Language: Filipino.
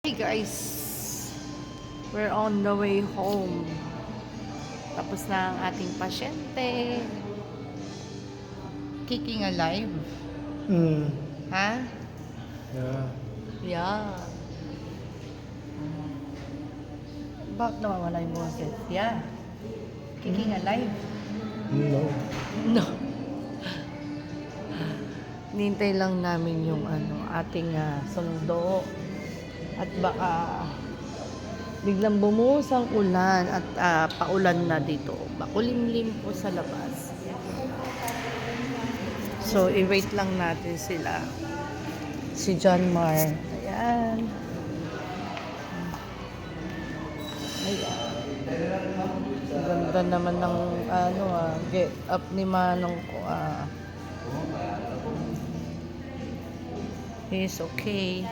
Hey guys, we're on the way home. Tapos na ang ating pasyente. Kicking alive. Ha? Yeah. Yeah. Bakit nawawala yung boses? Yeah. Kicking alive. No. No. Nintay lang namin yung ating sundo. At baka biglang bumuhos ang ulan at paulan na dito. Makulimlim po sa labas. So, i-wait lang natin sila. Si John Mar. Ayan. Ayan. Ganda naman ng get up ni Manong ko. He's okay.